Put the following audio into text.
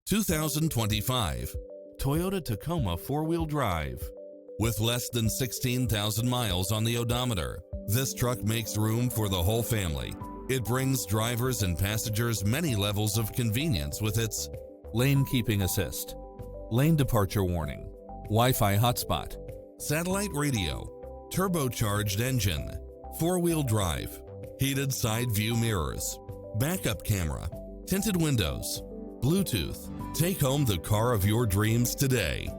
2025 Toyota Tacoma 4-wheel drive. With less than 16,000 miles on the odometer, this truck makes room for the whole family. It brings drivers and passengers many levels of convenience with its lane keeping assist, lane departure warning, Wi-Fi hotspot, satellite radio, turbocharged engine, 4-wheel drive, heated side view mirrors, backup camera, tinted windows, Bluetooth. Take home the car of your dreams today.